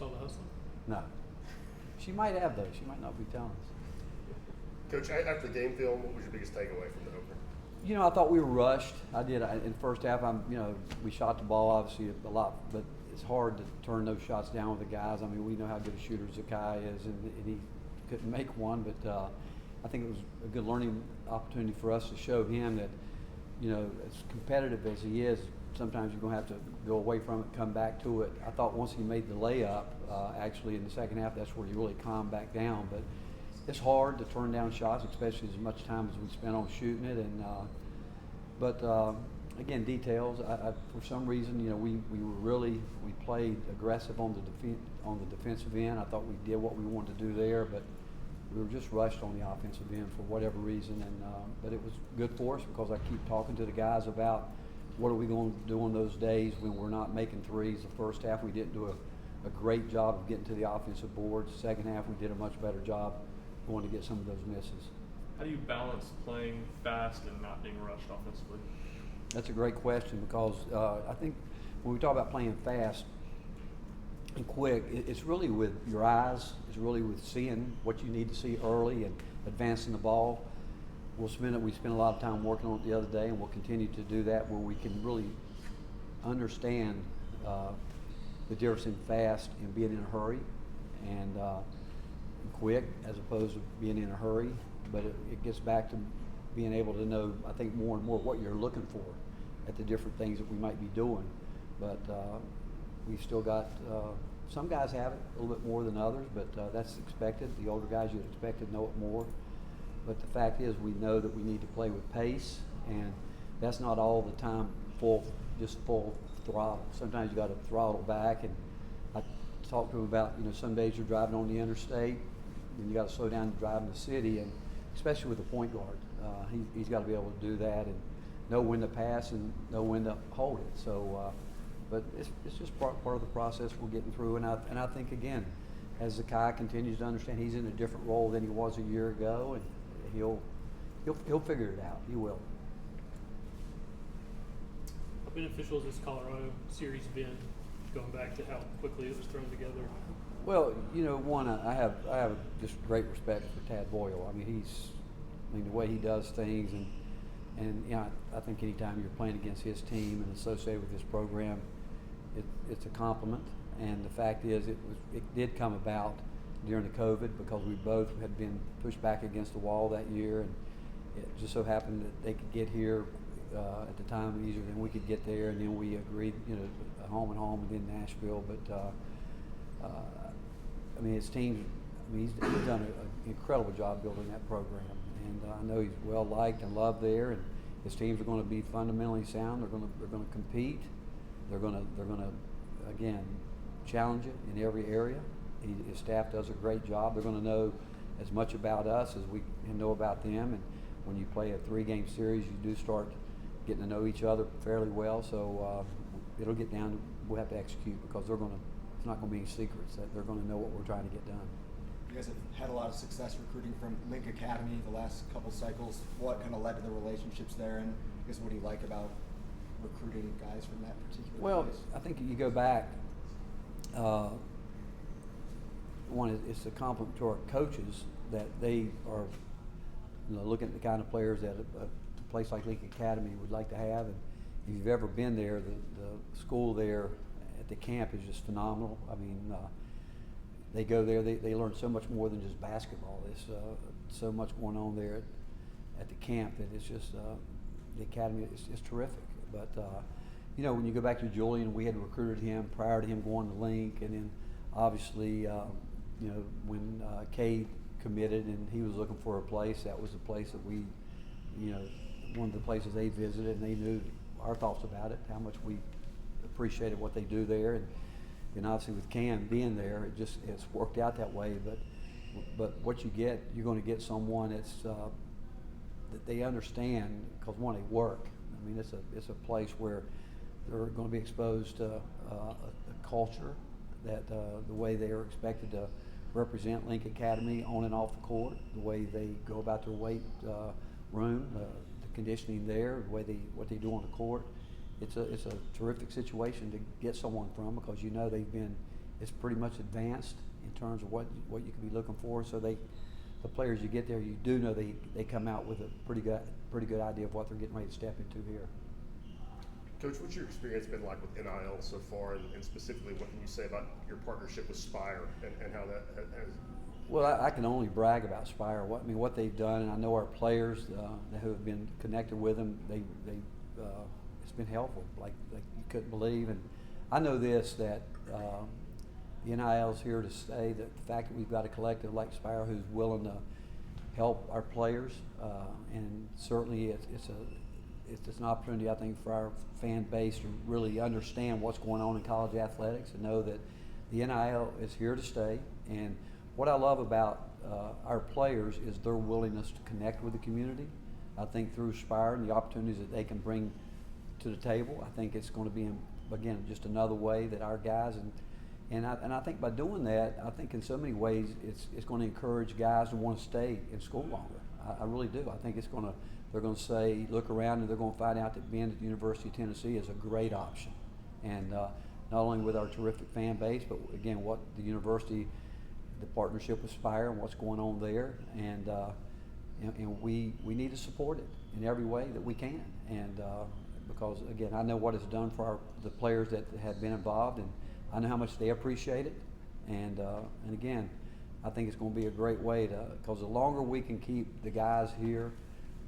saw the hustle? No. She might have, though. She might not be telling us. Coach, after the game film, what was your biggest takeaway from the opener? You know, I thought we were rushed. I did. In the first half, we shot the ball obviously a lot, but it's hard to turn those shots down with the guys. I mean, we know how good a shooter Zakai is, and he couldn't make one, but I think it was a good learning opportunity for us to show him that, as competitive as he is, sometimes you're going to have to go away from it, come back to it. I thought once he made the layup, actually in the second half, that's where he really calmed back down. But it's hard to turn down shots, especially as much time as we spent on shooting it. And again, details. For some reason, we played aggressive on the defensive end. I thought we did what we wanted to do there, but we were just rushed on the offensive end for whatever reason. And but it was good for us because I keep talking to the guys about what are we going to do on those days when we're not making threes. The first half we didn't do a great job of getting to the offensive boards. The second half we did a much better job going to get some of those misses. How do you balance playing fast and not being rushed offensively? That's a great question because I think when we talk about playing fast and quick, it's really with your eyes. It's really with seeing what you need to see early and advancing the ball. We spent a lot of time working on it the other day, and we'll continue to do that where we can really understand the difference in fast and being in a hurry and quick as opposed to being in a hurry. But it gets back to being able to know, I think, more and more what you're looking for at the different things that we might be doing. But we've still got, some guys have it a little bit more than others, but that's expected. The older guys you'd expect to know it more. But the fact is we know that we need to play with pace, and that's not all the time full throttle. Sometimes you got to throttle back, and I talked to him about, some days you're driving on the interstate, and you got to slow down and drive in the city, and especially with the point guard. He's got to be able to do that and know when to pass and know when to hold it. So, but it's just part of the process we're getting through, and I think, again, as Zakai continues to understand, he's in a different role than he was a year ago, and he'll figure it out. He will. How beneficial has this Colorado series been, going back to how quickly it was thrown together? Well, one, I have just great respect for Tad Boyle. I mean, the way he does things, and I think anytime you're playing against his team and associated with his program, it's a compliment. And the fact is, it did come about during the COVID because we both had been pushed back against the wall that year, and it just so happened that they could get here at the time easier than we could get there, and then we agreed, home and home, and then Nashville. But his team, he's done an incredible job building that program, and I know he's well liked and loved there, and his teams are going to be fundamentally sound. They're going to compete. They're going to again challenge it in every area. His staff does a great job. They're going to know as much about us as we know about them. And when you play a 3-game series, you do start getting to know each other fairly well. So it'll get down to we'll have to execute because it's not going to be any secrets. That they're going to know what we're trying to get done. You guys have had a lot of success recruiting from Link Academy the last couple cycles. What kind of led to the relationships there, and I guess what do you like about recruiting guys from that particular place? I think you go back. One, it's a compliment to our coaches that they are, looking at the kind of players that a place like Lincoln Academy would like to have. And if you've ever been there, the school there at the camp is just phenomenal. I mean, they go there, they learn so much more than just basketball. There's so much going on there at the camp that it's just, the academy is terrific. But, when you go back to Julian, we had recruited him prior to him going to Link, and then obviously, when Cade committed and he was looking for a place, that was the place that we, one of the places they visited, and they knew our thoughts about it, how much we appreciated what they do there, and obviously with Cam being there, it's worked out that way. But what you get, you're going to get someone that's that they understand because one, they work. I mean, it's a place where they're going to be exposed to a culture that the way they are expected to represent Link Academy on and off the court, the way they go about their weight room, the conditioning there, the way what they do on the court. It's a terrific situation to get someone from because they've been it's pretty much advanced in terms of what you could be looking for. So the players you get there, you do know they come out with a pretty good idea of what they're getting ready to step into here. Coach, what's your experience been like with NIL so far, and specifically what can you say about your partnership with Spire and how that has? Well, I can only brag about Spire. What they've done, and I know our players who have been connected with them. It's been helpful, like you couldn't believe. And I know this, that the NIL is here to stay. That the fact that we've got a collective like Spire who's willing to help our players, and certainly it's an opportunity, I think, for our fan base to really understand what's going on in college athletics and know that the NIL is here to stay. And what I love about our players is their willingness to connect with the community. I think through Spire and the opportunities that they can bring to the table, I think it's going to be, again, just another way that our guys and I think by doing that, I think in so many ways it's going to encourage guys to want to stay in school longer. I really do. I think they're going to say, look around, and they're going to find out that being at the University of Tennessee is a great option. And not only with our terrific fan base, but again, what the university, the partnership with Spire and what's going on there, and we need to support it in every way that we can. And because again, I know what it's done for the players that have been involved, and I know how much they appreciate it. And again, I think it's going to be a great way because the longer we can keep the guys here,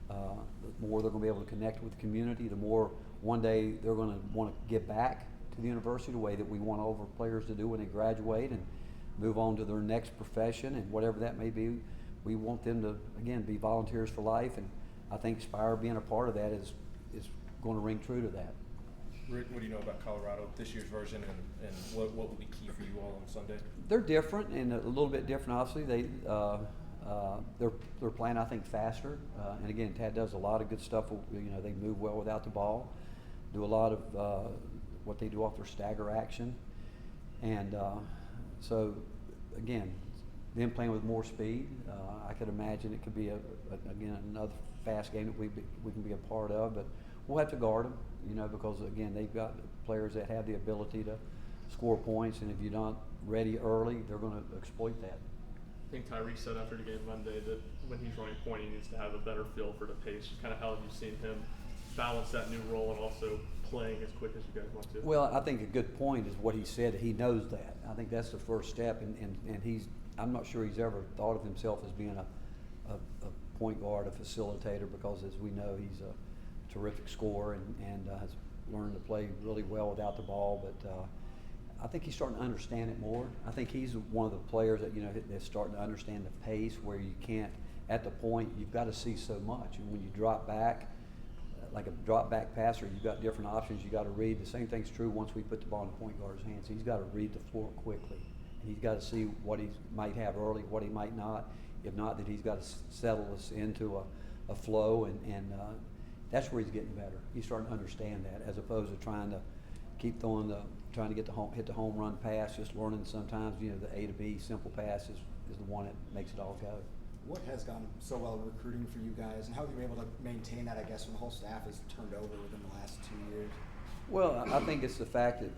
the more they're going to be able to connect with the community, the more one day they're going to want to give back to the university the way that we want all of our players to do when they graduate and move on to their next profession and whatever that may be. We want them to, again, be volunteers for life, and I think Spire being a part of that is going to ring true to that. Rick, what do you know about Colorado, this year's version, and what will be key for you all on Sunday? They're different and a little bit different, obviously. They're playing, I think, faster. And again, Tad does a lot of good stuff. They move well without the ball, do a lot of what they do off their stagger action. And so, again, them playing with more speed, I could imagine it could be, again, another fast game that we can be a part of. But we'll have to guard them, because, again, they've got players that have the ability to score points. And if you're not ready early, they're going to exploit that. I think Tyree said after the game Monday that when he's running point, he needs to have a better feel for the pace. Just kind of how have you seen him balance that new role and also playing as quick as you guys want to? Well, I think a good point is what he said. He knows that. I think that's the first step, and I'm not sure he's ever thought of himself as being a point guard, a facilitator, because as we know, he's a terrific scorer and has learned to play really well without the ball. But I think he's starting to understand it more. I think he's one of the players that that's starting to understand the pace, where you can't, at the point, you've got to see so much. And when you drop back, like a drop back passer, you've got different options you got to read. The same thing's true once we put the ball in the point guard's hands. He's got to read the floor quickly, and he's got to see what he might have early, what he might not. If not, that he's got to settle us into a flow, and that's where he's getting better. He's starting to understand that, as opposed to trying to keep trying to hit the home run pass, just learning sometimes, the A to B simple pass is the one that makes it all go. What has gone so well in recruiting for you guys, and how have you been able to maintain that, I guess, when the whole staff has turned over within the last 2 years? Well, I think it's the fact that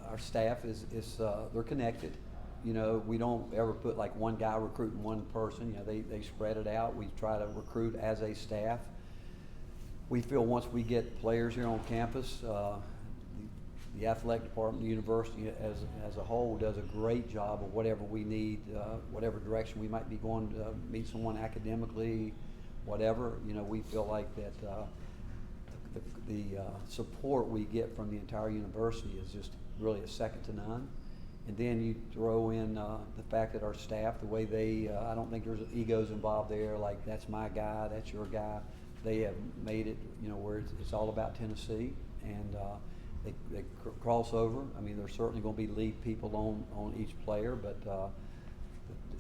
our staff is they're connected. We don't ever put like one guy recruiting one person. They spread it out. We try to recruit as a staff. We feel once we get players here on campus, the athletic department, the university as a whole does a great job of whatever we need, whatever direction we might be going to meet someone academically, whatever. We feel like that the support we get from the entire university is just really a second to none. And then you throw in the fact that our staff, the way they, I don't think there's egos involved there, like that's my guy, that's your guy. They have made it, where it's all about Tennessee, and they cross over. I mean, there's certainly going to be lead people on each player, but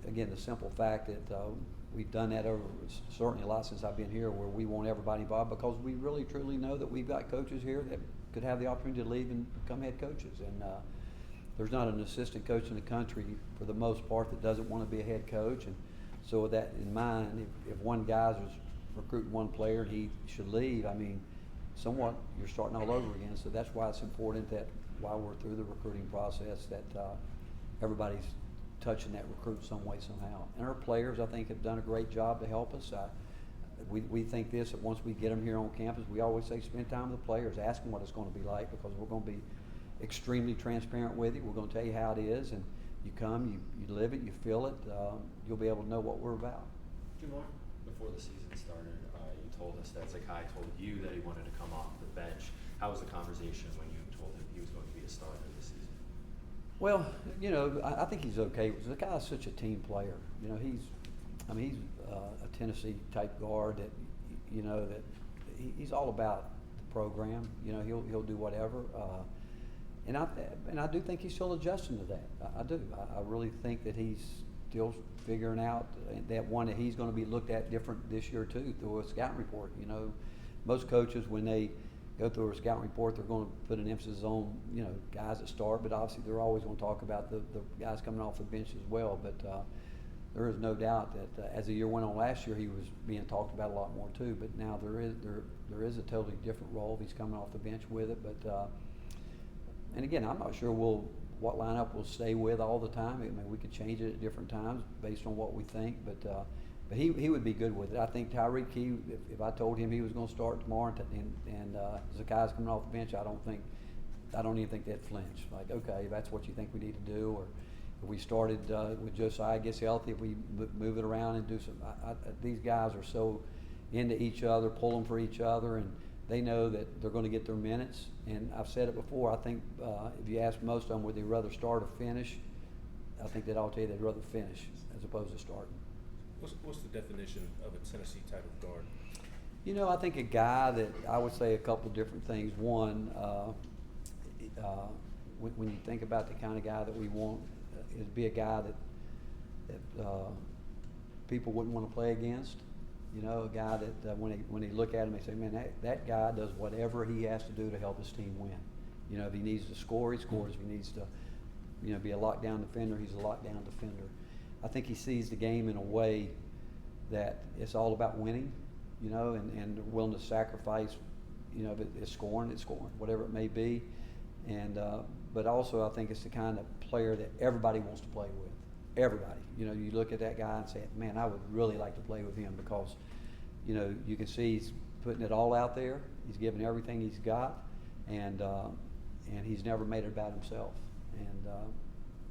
again, the simple fact that we've done that over certainly a lot since I've been here, where we want everybody involved, because we really truly know that we've got coaches here that could have the opportunity to leave and become head coaches. And there's not an assistant coach in the country, for the most part, that doesn't want to be a head coach. And so with that in mind, if one guy's recruiting one player and he should leave, I mean, somewhat you're starting all over again. So that's why it's important that while we're through the recruiting process that everybody's touching that recruit some way, somehow. And our players, I think, have done a great job to help us. We think this, that once we get them here on campus, we always say spend time with the players, ask them what it's going to be like, because we're going to be extremely transparent with you. We're going to tell you how it is, and you come, you live it, you feel it, you'll be able to know what we're about. Before the season started, you told us that Zakai told you that he wanted to come off the bench. How was the conversation when you told him he was going to be a starter this season? Well, you know, I think he's okay. Zakai's such a team player. You know, he's a Tennessee type guard that, you know, that he's all about the program. You know, he'll do whatever. And I do think he's still adjusting to that. I do. I really think that he's still figuring out that one, that he's going to be looked at different this year too through a scouting report. You know, most coaches, when they go through a scouting report, they're going to put an emphasis on, you know, guys that start, but obviously they're always going to talk about the guys coming off the bench as well. But there is no doubt that as the year went on last year, he was being talked about a lot more too. But now there is a totally different role. He's coming off the bench with it. But and again, I'm not sure what lineup we'll stay with all the time. I mean, we could change it at different times based on what we think. But he would be good with it. I think Tyreek, if I told him he was going to start tomorrow and Zakai's coming off the bench, I don't even think they'd flinch. Like, okay, if that's what you think we need to do, or if we started with Josiah gets healthy, if we move it around and do some. These guys are so into each other, pulling for each other, and they know that they're going to get their minutes. And I've said it before. I think if you ask most of them would they rather start or finish, I think they'd all tell you they'd rather finish as opposed to starting. What's the definition of a Tennessee type of guard? You know, I think a guy that I would say a couple different things. One, when you think about the kind of guy that we want, it'd be a guy that people wouldn't want to play against. You know, a guy that when they look at him, they say, man, that guy does whatever he has to do to help his team win. You know, if he needs to score, he scores. If he needs to, you know, be a lockdown defender, he's a lockdown defender. I think he sees the game in a way that it's all about winning, you know, and willing to sacrifice, you know, if it's scoring, whatever it may be. And but also I think it's the kind of player that everybody wants to play with. Everybody. You know, you look at that guy and say, man, I would really like to play with him because, you know, you can see he's putting it all out there. He's giving everything he's got, and he's never made it about himself. And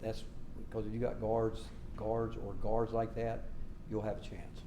that's because if you got guards like that, you'll have a chance.